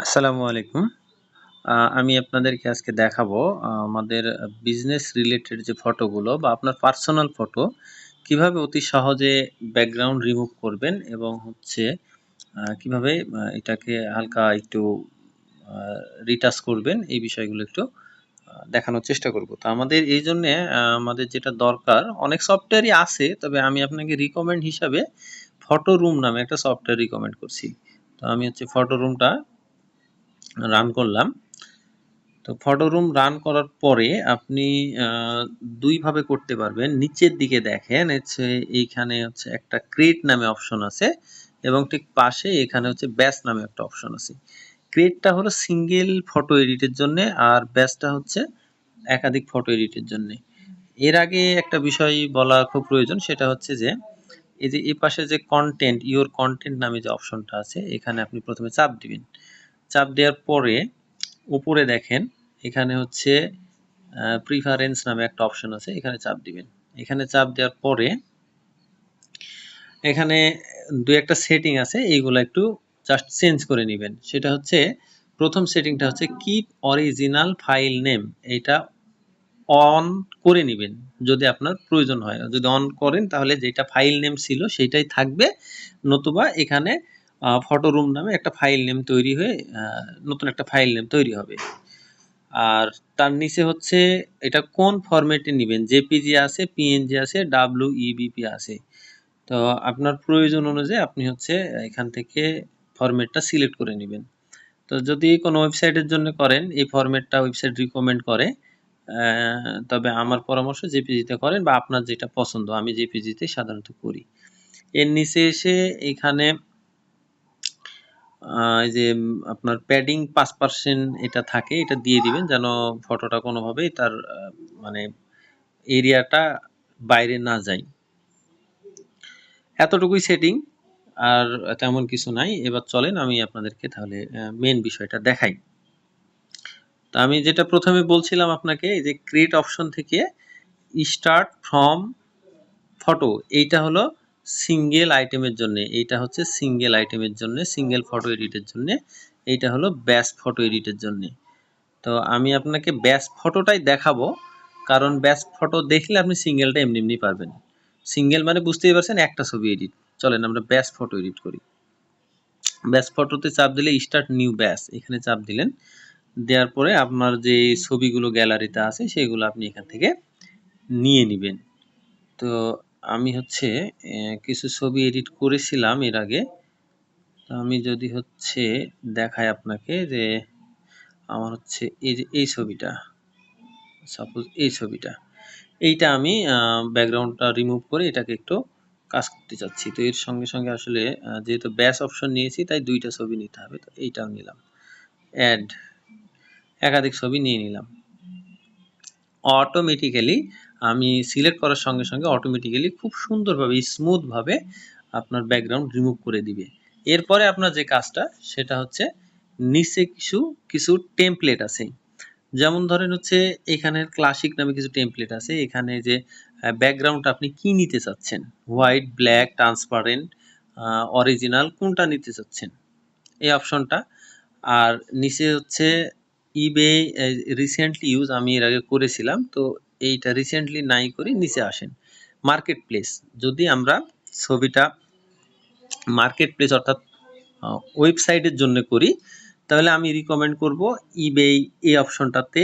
আসসালামু আলাইকুম। আমি আপনাদেরকে আজকে দেখাবো আমাদের বিজনেস রিলেটেড যে ফটোগুলো বা আপনার পার্সোনাল ফটো কিভাবে অতি সহজে ব্যাকগ্রাউন্ড রিমুভ করবেন এবং হচ্ছে কিভাবে এটাকে হালকা একটু আ রিটাচ করবেন এই বিষয়গুলো একটু দেখানোর চেষ্টা করব। তো আমাদের এইজন্যে আমাদের যেটা দরকার অনেক সফটওয়্যারই আছে, তবে আমি আপনাকে রিকমেন্ড হিসাবে ফটো রুম নামে একটা সফটওয়্যার রিকমেন্ড করছি। তো আমি হচ্ছে ফটো রুমটা রান করলাম। তো ফটো রুম রান করার পরে আপনি দুই ভাবে করতে পারবেন। নিচের দিকে দেখেন হচ্ছে এইখানে হচ্ছে একটা ক্রিয়েট নামে অপশন আছে এবং ঠিক পাশে এখানে হচ্ছে ব্যাস নামে একটা অপশন আছে। ক্রিয়েটটা হলো সিঙ্গেল ফটো এডিটের জন্য আর ব্যাসটা হচ্ছে একাধিক ফটো এডিটের জন্য। এর আগে একটা বিষয় বলা খুব প্রয়োজন, সেটা হচ্ছে যে এই যে এই পাশে যে কন্টেন্ট ইওর কন্টেন্ট নামে যে অপশনটা আছে এখানে আপনি প্রথমে চাপ দিবেন। চাপ দেওয়ার পরে উপরে দেখেন এখানে হচ্ছে প্রিফারেন্স নামে একটা অপশন আছে, এখানে চাপ দিবেন। এখানে চাপ দেওয়ার পরে এখানে দুই একটা সেটিং আছে, এইগুলো একটু জাস্ট চেঞ্জ করে নেবেন। সেটা হচ্ছে প্রথম সেটিংটা হচ্ছে কিপ অরিজিনাল ফাইল নেম, এটা অন করে নেবেন যদি আপনার প্রয়োজন হয়। যদি অন করেন তাহলে যেটা ফাইল নেম ছিল সেটাই থাকবে, নতুবা এখানে ফটো রুম নামে একটা ফাইল নেম তৈরি হয়ে নতুন একটা ফাইল নেম তৈরি হবে। আর তার নিচে হচ্ছে এটা কোন ফরম্যাটে নেবেন, জেপিজি আছে, পিএনজি আছে, ডাব্লিউইবিপি আছে। তো আপনার প্রয়োজন অনুযায়ী আপনি হচ্ছে এখান থেকে ফরম্যাটটা সিলেক্ট করে নেবেন। তো যদি কোনো ওয়েবসাইটের জন্য করেন এই ফরম্যাটটা ওয়েবসাইট রিকমেন্ড করে, তবে আমার পরামর্শ জেপিজিতে করেন বা আপনার যেটা পছন্দ। আমি জেপিজিতে সাধারণত করি। এর নিচে এসে এখানে এই যে আপনার প্যাডিং 5% এটা থাকে, এটা দিয়ে দিবেন যেন ফটোটা কোনোভাবেই তার মানে এরিয়াটা বাইরে না যায়। এতটুকুই সেটিং, আর তেমন কিছু নাই। এবার চলেন আমি আপনাদেরকে তাহলে মেন বিষয়টা দেখাই। তো আমি যেটা প্রথমে বলছিলাম আপনাকে, এই যে ক্রিয়েট অপশন থেকে স্টার্ট ফ্রম ফটো, এইটা হলো সিঙ্গেল আইটেমের জন্য, এইটা হচ্ছে সিঙ্গেল আইটেমের জন্য, সিঙ্গেল ফটো এডিটের জন্য। এইটা হলো ব্যাস ফটো এডিটের জন্য। তো আমি আপনাকে ব্যাস ফটোটাই দেখাবো, কারণ ব্যাস ফটো দেখলে আপনি সিঙ্গেলটা এমনি এমনি পারবেন। সিঙ্গেল মানে বুঝতেই পারছেন একটা ছবি এডিট। চলেন আমরা ব্যাস ফটো এডিট করি। ব্যাস ফটোতে চাপ দিলে স্টার্ট নিউ ব্যাস, এখানে চাপ দিলেন। দেওয়ার পরে আপনার যে ছবিগুলো গ্যালারিতে আছে সেগুলো আপনি এখান থেকে নিয়ে নেবেন। তো আমি হচ্ছে কিছু ছবি এডিট করেছিলাম এর আগে। তো আমি যদি হচ্ছে দেখাই আপনাকে যে আমার হচ্ছে এই যে এই ছবিটা, সাপোজ এই ছবিটা, এইটা আমি ব্যাকগ্রাউন্ডটা রিমুভ করে এটাকে একটু কাজ করতে চাচ্ছি। তো এর সঙ্গে সঙ্গে আসলে যেহেতু ব্যাস অপশন নিয়েছি তাই দুইটা ছবি নিতে হবে। তো এইটাও নিলাম, অ্যাড, একাধিক ছবি নিয়ে নিলাম। অটোমেটিক্যালি আমি সিলেক্ট করার সঙ্গে সঙ্গে অটোমেটিক্যালি খুব সুন্দরভাবে স্মুথভাবে আপনার ব্যাকগ্রাউন্ড রিমুভ করে দিবে। এরপরে আপনার যে কাজটা সেটা হচ্ছে নিচে কিছু কিছু টেমপ্লেট আছে, যেমন ধরেন হচ্ছে এখানে ক্লাসিক নামে কিছু টেমপ্লেট আছে। এখানে যে ব্যাকগ্রাউন্ড আপনি কি নিতে চাচ্ছেন, হোয়াইট, ব্ল্যাক, ট্রান্সপারেন্ট, অরিজিনাল, কোনটা নিতে চাচ্ছেন এই অপশনটা। আর নিচে হচ্ছে ইবে রিসেন্টলি ইউজ, আমি এর আগে করেছিলাম, তো এইটা রিসেন্টলি নাই করি নিচে আসেন মার্কেট প্লেস। যদি আমরা ছবিটা মার্কেট প্লেস অর্থাৎ ওয়েবসাইটের জন্য করি তাহলে আমি রিকমেন্ড করব ইবে এই অপশনটাতে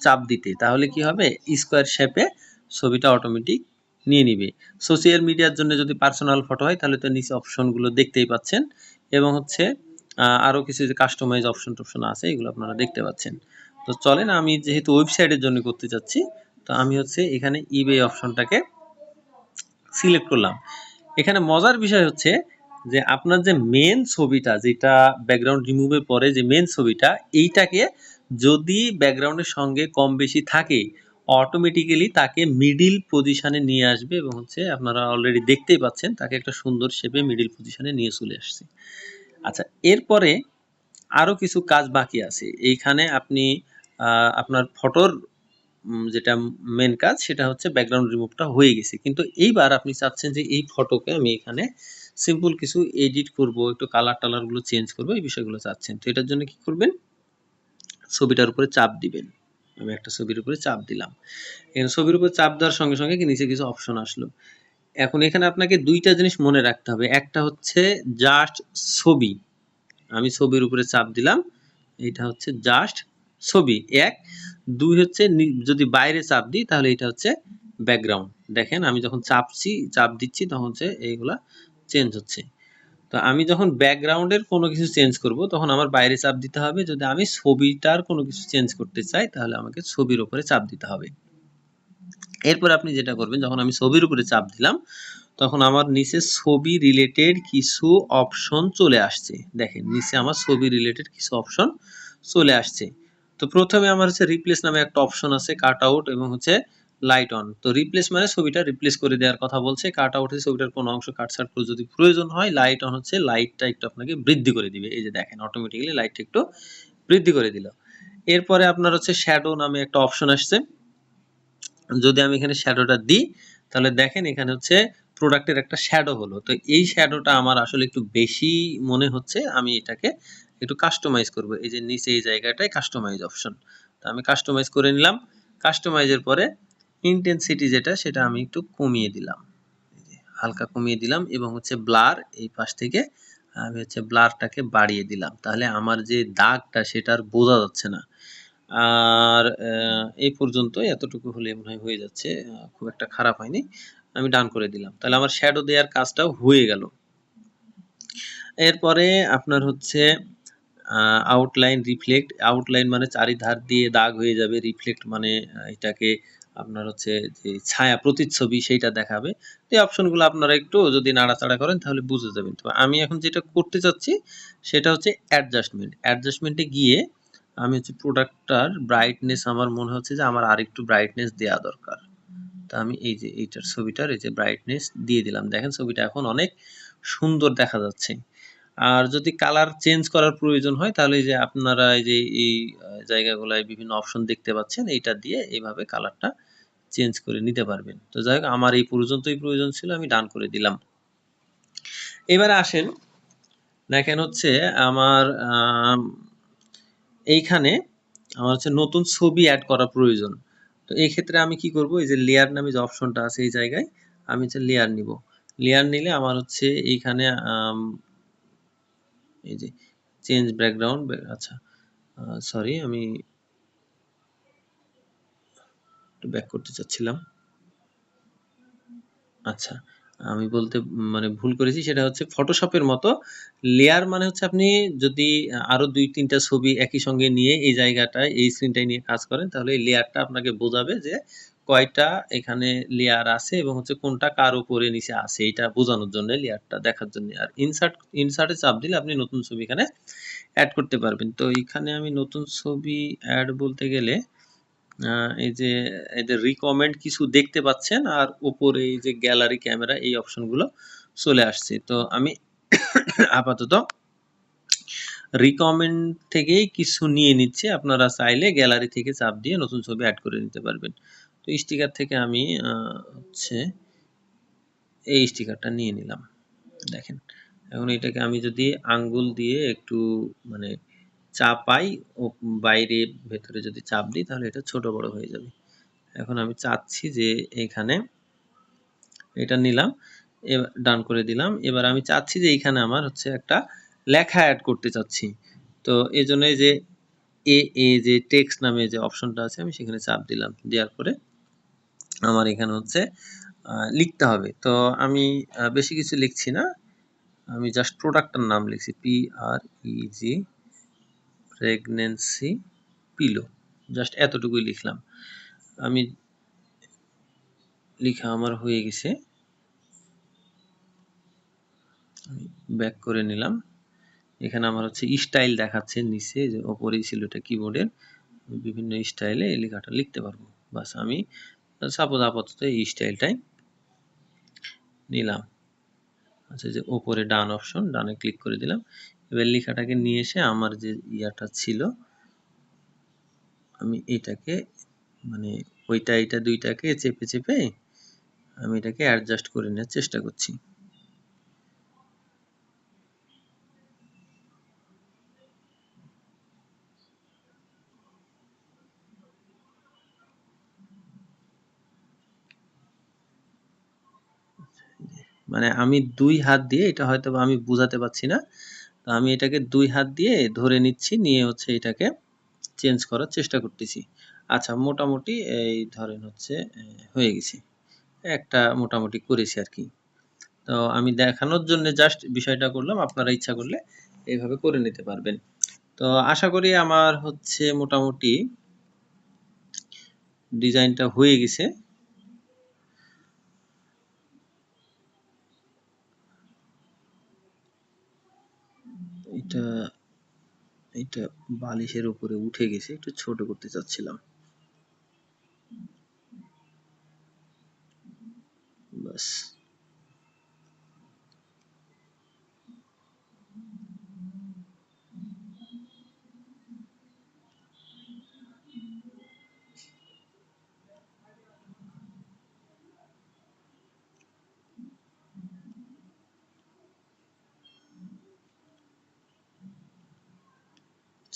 চাপ দিতে। তাহলে কি হবে, স্কোয়ার শেপে ছবিটা অটোমেটিক নিয়ে নিবে। সোশ্যাল মিডিয়ার জন্য যদি পার্সোনাল ফটো হয় তাহলে তো নিচে অপশনগুলো দেখতেই পাচ্ছেন, এবং হচ্ছে আরও কিছু যে কাস্টমাইজ অপশন টপশন আছে এগুলো আপনারা দেখতে পাচ্ছেন। তো চলেন আমি যেহেতু ওয়েবসাইটের জন্য করতে চাচ্ছি, তো আমি হচ্ছে এখানে ইবে অপশনটাকে সিলেক্ট করলাম। এখানে মজার বিষয় হচ্ছে যে আপনার যে মেন ছবিটা, যেটা ব্যাকগ্রাউন্ড রিমুভের পরে যে মেন ছবিটা, এইটাকে যদি ব্যাকগ্রাউন্ডের সঙ্গে কম বেশি থাকে অটোমেটিক্যালি তাকে মিডিল পজিশনে নিয়ে আসবে, এবং হচ্ছে আপনারা অলরেডি দেখতেই পাচ্ছেন তাকে একটা সুন্দর শেপে মিডিল পজিশনে নিয়ে চলে আসছে। আচ্ছা, এরপরে আরও কিছু কাজ বাকি আছে। এইখানে আপনি আপনার ফটোর যেটা মেন কাজ সেটা হচ্ছে ব্যাকগ্রাউন্ড রিমুভটা হয়ে গেছে, কিন্তু এইবার আপনি চাচ্ছেন যে এই ফটোকে আমি এখানে সিম্পল কিছু এডিট করব, একটু কালার টালারগুলো চেঞ্জ করব, এই বিষয়গুলো চাচ্ছেন। তো এটার জন্য কি করবেন, ছবিটার উপরে চাপ দিবেন। আমি একটা ছবির উপরে চাপ দিলাম। এখানে ছবির উপরে চাপ দেওয়ার সঙ্গে সঙ্গে নিচে কিছু অপশন আসলো। এখন এখানে আপনাকে দুইটা জিনিস মনে রাখতে হবে। একটা হচ্ছে জাস্ট ছবি, আমি ছবির উপরে চাপ দিলাম, এটা হচ্ছে জাস্ট ছবি এক। দুই হচ্ছে যদি বাইরে চাপ দিই তাহলে এটা হচ্ছে ব্যাকগ্রাউন্ড। দেখেন আমি যখন চাপ দিচ্ছি তখন হচ্ছে এইগুলা চেঞ্জ হচ্ছে। তো আমি যখন ব্যাকগ্রাউন্ডের কোনো কিছু চেঞ্জ করব তখন আমার বাইরে চাপ দিতে হবে। যদি আমি ছবিটার কোনো কিছু চেঞ্জ করতে চাই তাহলে আমাকে ছবির উপরে চাপ দিতে হবে। এরপর আপনি যেটা করবেন, যখন আমি ছবির উপরে চাপ দিলাম তখন আমার নিচে ছবি রিলেটেড কিছু অপশন চলে আসছে। দেখেন নিচে আমার ছবি রিলেটেড কিছু অপশন চলে আসছে। তো প্রথমে আমার হচ্ছে রিপ্লেস নামে একটা অপশন আছে, কাট আউট এবং হচ্ছে লাইট অন। তো রিপ্লেস মানে ছবিটা রিপ্লেস করে দেওয়ার কথা বলছে, কাট আউট হচ্ছে ছবিটার কোনো অংশ কাটছাট করে যদি প্রয়োজন হয়, লাইট অন হচ্ছে লাইটটা একটু আপনাকে বৃদ্ধি করে দিবে। এই যে দেখেন অটোমেটিক্যালি লাইটটা একটু বৃদ্ধি করে দিল। এরপরে আপনার হচ্ছে শ্যাডো নামে একটা অপশন আসছে। যদি আমি এখানে শ্যাডোটা দিই তাহলে দেখেন এখানে হচ্ছে প্রোডাক্টের একটা শ্যাডো হলো। তো এই শ্যাডোটা আমার আসলে একটু বেশি মনে হচ্ছে, আমি এটাকে একটু কাস্টমাইজ করব। এই যে নিচে এই জায়গাটায় কাস্টমাইজ অপশন, তো আমি কাস্টমাইজ করে নিলাম। কাস্টমাইজের পরে ইন্টেন্সিটি যেটা সেটা আমি একটু কমিয়ে দিলাম, হালকা কমিয়ে দিলাম এবং হচ্ছে ব্লার এই পাশ থেকে আমি হচ্ছে ব্লারটাকে বাড়িয়ে দিলাম। তাহলে আমার যে দাগটা সেটা আর বোঝা যাচ্ছে না। আর এই পর্যন্ত এতটুকু হলে মনে হয় হয়ে যাচ্ছে, খুব একটা খারাপ হয়নি। আমি ডান করে দিলাম, তাহলে আমার শ্যাডো দেওয়ার কাজটাও হয়ে গেল। এরপরে আপনার হচ্ছে আউটলাইন রিফ্লেক্ট। আউটলাইন মানে চারিধার দিয়ে দাগ হয়ে যাবে, রিফ্লেক্ট মানে এটাকে আপনার হচ্ছে যে ছায়া প্রতিচ্ছবি সেইটা দেখাবে। এই অপশনগুলো আপনারা একটু যদি নাড়াচাড়া করেন তাহলে বুঝে যাবেন। তো আমি এখন যেটা করতে চাচ্ছি সেটা হচ্ছে অ্যাডজাস্টমেন্ট। অ্যাডজাস্টমেন্টে গিয়ে আমি হচ্ছে প্রোডাক্টটার ব্রাইটনেস আমার মনে হচ্ছে যে আমার আরেকটু ব্রাইটনেস দেওয়া দরকার। তা আমি এই যে এইটার ছবিটার এই যে ব্রাইটনেস দিয়ে দিলাম। দেখেন ছবিটা এখন অনেক সুন্দর দেখা যাচ্ছে। আর যদি কালার চেঞ্জ করার প্রয়োজন হয় তাহলে এই যে আপনারা এই যে এই জায়গাগুলায় বিভিন্ন অপশন দেখতে পাচ্ছেন, এইটা দিয়ে এইভাবে কালারটা চেঞ্জ করে নিতে পারবেন। তো যাই হোক আমার এই পর্যন্তই প্রয়োজন ছিল, আমি ডান করে দিলাম। এবারে আসেন, দেখেন হচ্ছে আমার এইখানে আমার হচ্ছে নতুন ছবি অ্যাড করা প্রয়োজন। তো এই ক্ষেত্রে আমি কি করব, এই যে লেয়ার নামে যে অপশনটা আছে এই জায়গায় আমি হচ্ছে লেয়ার নিব। লেয়ার নিলে আমার হচ্ছে এইখানে এই যে চেঞ্জ ব্যাকগ্রাউন্ড, আচ্ছা সরি আমি একটু ব্যাক করতে চাচ্ছিলাম। আচ্ছা আমি বলতে মানে ভুল করেছি, সেটা হচ্ছে ফটোশপের মতো লেয়ার মানে হচ্ছে আপনি যদি আরো ২-৩টা ছবি একই সঙ্গে নিয়ে এই জায়গাটায় এই স্ক্রিনটায় নিয়ে কাজ করেন তাহলে এই লেয়ারটা আপনাকে বোঝাবে যে কয়টা এখানে লেয়ার আছে এবং হচ্ছে কোনটা কার উপরে নিচে আছে, এটা বোঝানোর জন্য লেয়ারটা দেখার জন্য। আর ইনসার্টে চাপ দিলে আপনি নতুন ছবি এখানে অ্যাড করতে পারবেন। তো এখানে আমি নতুন ছবি অ্যাড বলতে গেলে এই যে এদের রিকমেন্ড কিছু দেখতে পাচ্ছেন আর উপরে এই যে গ্যালারি ক্যামেরা এই অপশনগুলো চলে আসছে। তো আমি আপাতত রিকমেন্ড থেকেই কিছু নিয়ে নিচ্ছে, আপনারা চাইলে গ্যালারি থেকে চাপ দিয়ে নতুন ছবি অ্যাড করে নিতে পারবেন। তো স্টিকার থেকে আমি হচ্ছে এই স্টিকারটা নিয়ে নিলাম। দেখেন এখন এটাকে আমি যদি আঙ্গুল দিয়ে একটু মানে চাপাই ও বাইরে ভেতরে যদি চাপ দিই তাহলে এটা ছোট বড় হয়ে যাবে। এখন আমি চাচ্ছি যে এখানে এটা নিলাম, ডান করে দিলাম। এবার আমি চাচ্ছি যে এইখানে আমার হচ্ছে একটা লেখা অ্যাড করতে চাচ্ছি। তো এই জন্য যে এ যে টেক্সট নামে যে অপশনটা আছে আমি সেখানে চাপ দিলাম, দেওয়ার পরে আমার এখানে হচ্ছে লিখতে হবে। তো আমি বেশি কিছু লিখছি না, আমি জাস্ট প্রোডাক্টটার নাম লিখছি PREG প্রেগনেন্সি পিলো, জাস্ট এতটুকুই লিখলাম। আমি লিখা আমার হয়ে গেছে, আমি ব্যাক করে নিলাম। এখানে আমার হচ্ছে স্টাইল দেখাচ্ছে নিচে, যে ওপরেই ছিল এটা কিবোর্ডের, বিভিন্ন স্টাইলে এই লেখাটা লিখতে পারবো। বাস আমি সাপোজ আপাতত এই স্টাইলটাই নিলাম। আচ্ছা যে ওপরে ডান অপশন, ডানে ক্লিক করে দিলাম। এবার লেখাটাকে নিয়ে এসে আমার যে ইয়াটা ছিল আমি এটাকে মানে ওইটা এটা দুইটাকে চেপে চেপে আমি এটাকে অ্যাডজাস্ট করে নেওয়ার চেষ্টা করছি। মানে আমি 2 হাত দিয়ে, এটা হয়তোবা আমি বুঝাতে পারছি না। তো আমি এটাকে 2 হাত দিয়ে ধরে নিচ্ছি, নিয়ে হচ্ছে এটাকে চেঞ্জ করার চেষ্টা করতেছি। আচ্ছা, মোটামুটি এই ধরেন হচ্ছে হয়ে গেছে। একটা মোটামুটি করেছি আরকি। তো আমি দেখানোর জন্য জাস্ট বিষয়টা করলাম, আপনারা ইচ্ছা করলে এইভাবে করে নিতে পারবেন। তো আশা করি আমার হচ্ছে মোটামুটি ডিজাইনটা হয়ে গেছে। এটা এটা বালিশের উপরে উঠে গেছে, একটু ছোট করতে চাচ্ছিলাম, বাস।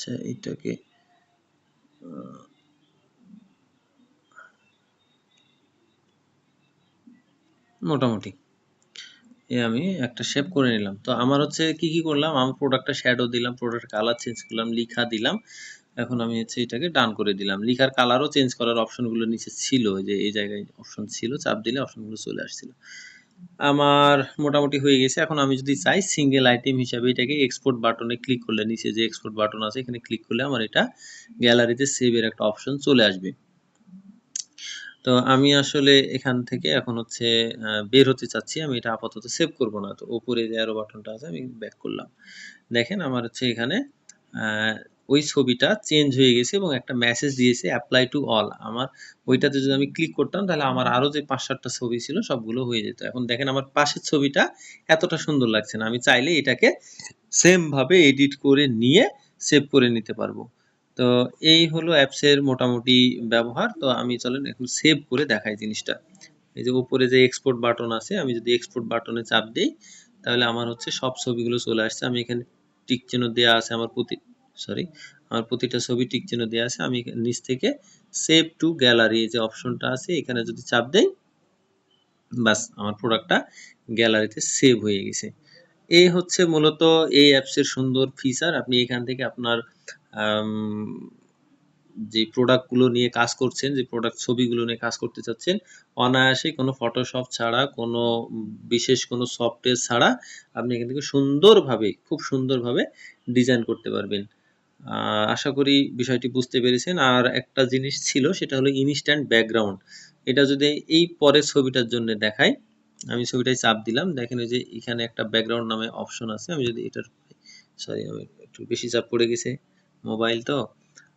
আচ্ছা, এটাকে মোটামুটি আমি একটা শেপ করে নিলাম। তো আমার হচ্ছে কি করলাম, আমার প্রোডাক্টটা শ্যাডো দিলাম, প্রোডাক্ট কালার চেঞ্জ করলাম, লিখা দিলাম। এখন আমি হচ্ছে এটাকে ডান করে দিলাম। লিখার কালারও চেঞ্জ করার অপশনগুলো নিচে ছিল, যে এই জায়গায় অপশন ছিল, চাপ দিলে অপশনগুলো চলে আসছিল। আমার মোটামুটি হয়ে গেছে। এখন আমি যদি চাই সিঙ্গেল আইটেম হিসাবে এটাকে এক্সপোর্ট বাটনে ক্লিক করলে, নিচে যে এক্সপোর্ট বাটন আছে এখানে ক্লিক করলে আমার এটা গ্যালারিতে সেভের একটা অপশন চলে আসবে। তো আমি আসলে এখান থেকে এখন হচ্ছে বের হতে চাচ্ছি, আমি এটা আপাতত সেভ করব না। তো উপরে যে অ্যারো বাটনটা আছে আমি ব্যাক করলাম। দেখেন আমার হচ্ছে এখানে ওই ছবিটা চেঞ্জ হয়ে গেছে এবং একটা মেসেজ দিয়েছে অ্যাপ্লাই টু অল। আমার ওইটাতে যদি আমি ক্লিক করতাম তাহলে আমার আরো যে 5-7টা ছবি ছিল সবগুলো হয়ে যেত। এখন দেখেন আমার পাশের ছবিটা এতটা সুন্দর লাগছে না, আমি চাইলে এটাকে সেম ভাবে এডিট করে নিয়ে সেভ করে নিতে পারবো। তো এই হলো অ্যাপসের মোটামুটি ব্যবহার। তো আমি চলেন এখন সেভ করে দেখাই জিনিসটা। এই যে উপরে যে এক্সপোর্ট বাটন আছে, আমি যদি এক্সপোর্ট বাটনে চাপ দিই তাহলে আমার হচ্ছে সব ছবিগুলো চলে আসছে। আমি এখানে টিক চিহ্ন দেওয়া আছে, আমার প্রতিটা ছবি টিক চিহ্ন দেওয়া আছে। আমি নিচ থেকে সেভ টু গ্যালারি যে অপশনটা আছে এখানে যদি চাপ দেই, বাস আমার প্রোডাক্টটা গ্যালারিতে সেভ হয়ে গেছে। এই হচ্ছে মূলত এই অ্যাপসের সুন্দর ফিচার। আপনি এখান থেকে আপনার যে প্রোডাক্টগুলো নিয়ে কাজ করছেন, যে প্রোডাক্ট ছবিগুলো নিয়ে কাজ করতে চাচ্ছেন, অনায়াসে কোনো ফটোশপ ছাড়া, কোনো বিশেষ কোনো সফটওয়্যার ছাড়া আপনি এখান থেকে সুন্দরভাবে, খুব সুন্দরভাবে ডিজাইন করতে পারবেন। আশা করি বিষয়টি বুঝতে পেরেছেন। আর একটা জিনিস ছিল, সেটা হলো ইনস্ট্যান্ট ব্যাকগ্রাউন্ড। এটা যদি এই পরের ছবিটার জন্য দেখাই, আমি ছবিটায় চাপ দিলাম, দেখেন ওই যে এখানে একটা ব্যাকগ্রাউন্ড নামে অপশন আছে। আমি যদি এটার, সরি আমি একটু বেশি চাপ পড়ে গেছে, মোবাইল তো।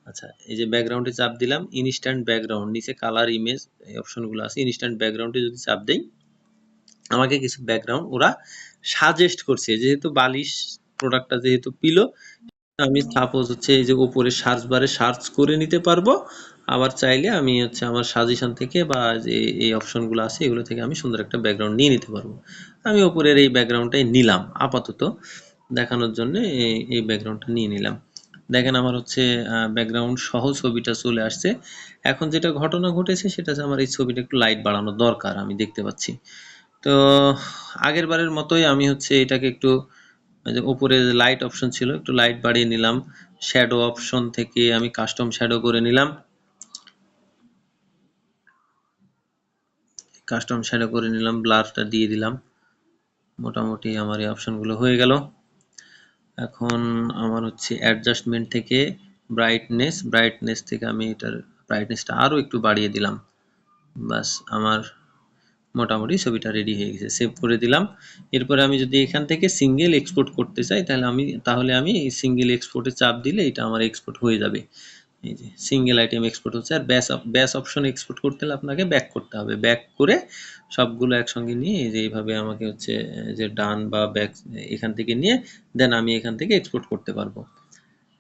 আচ্ছা, এই যে ব্যাকগ্রাউন্ডে চাপ দিলাম, ইনস্ট্যান্ট ব্যাকগ্রাউন্ড, নিচে কালার, ইমেজ এই অপশনগুলো আছে। ইনস্ট্যান্ট ব্যাকগ্রাউন্ডে যদি চাপ দেই, আমাকে কিছু ব্যাকগ্রাউন্ড ওরা সাজেস্ট করছে। যেহেতু বালিশ প্রোডাক্টটা যেহেতু পিলো, আমি সাপোজ হচ্ছে এই যে উপরে সার্চ বারে সার্চ করে নিতে পারবো। আবার চাইলে আমি হচ্ছে আমার সাজেশন থেকে বা যে এই অপশনগুলো আছে এগুলো থেকে আমি সুন্দর একটা ব্যাকগ্রাউন্ড নিয়ে নিতে পারবো। আমি উপরের এই ব্যাকগ্রাউন্ডটাই নিলাম আপাতত দেখানোর জন্য, এই ব্যাকগ্রাউন্ডটা নিয়ে নিলাম। দেখেন আমার হচ্ছে ব্যাকগ্রাউন্ড সহ ছবিটা চলে আসছে। এখন যেটা ঘটনা ঘটেছে সেটা হচ্ছে আমার এই ছবিটা একটু লাইট বাড়ানো দরকার, আমি দেখতে পাচ্ছি। তো আগের বারের মতোই আমি হচ্ছে এটাকে একটু, যে উপরে লাইট অপশন ছিল, একটু লাইট বাড়িয়ে নিলাম। শ্যাডো অপশন থেকে আমি কাস্টম শ্যাডো করে নিলাম, ব্লারটা দিয়ে দিলাম। মোটামুটি আমার এই অপশনগুলো হয়ে গেল। এখন আমার হচ্ছে অ্যাডজাস্টমেন্ট থেকে ব্রাইটনেস থেকে আমি এটার ব্রাইটনেসটা আরো একটু বাড়িয়ে দিলাম। বাস আমার মোটামুটি ছবিটা রেডি হয়ে গেছে, সেভ করে দিলাম। এরপরে আমি যদি এখান থেকে সিঙ্গেল এক্সপোর্ট করতে চাই তাহলে আমি সিঙ্গেল এক্সপোর্টে চাপ দিলে এটা আমার এক্সপোর্ট হয়ে যাবে। এই যে সিঙ্গেল আইটেম এক্সপোর্ট হচ্ছে। আর ব্যাস অপশন এক্সপোর্ট করতে হলে আপনাকে ব্যাক করতে হবে, ব্যাক করে সবগুলো একসঙ্গে নিয়ে এই যে এইভাবে আমাকে হচ্ছে যে ডান বা ব্যাক এখান থেকে নিয়ে দেন আমি এখান থেকে এক্সপোর্ট করতে পারবো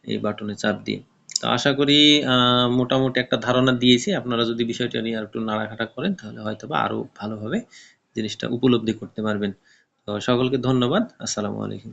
এই বাটনে চাপ দিয়ে। তো আশা করি মোটামুটি একটা ধারণা দিয়েছি। আপনারা যদি বিষয়টা নিয়ে আর একটু নাড়াঘাটা করেন তাহলে হয়তোবা আরো ভালোভাবে জিনিসটা উপলব্ধি করতে পারবেন। তো সকলকে ধন্যবাদ। আসসালামু আলাইকুম।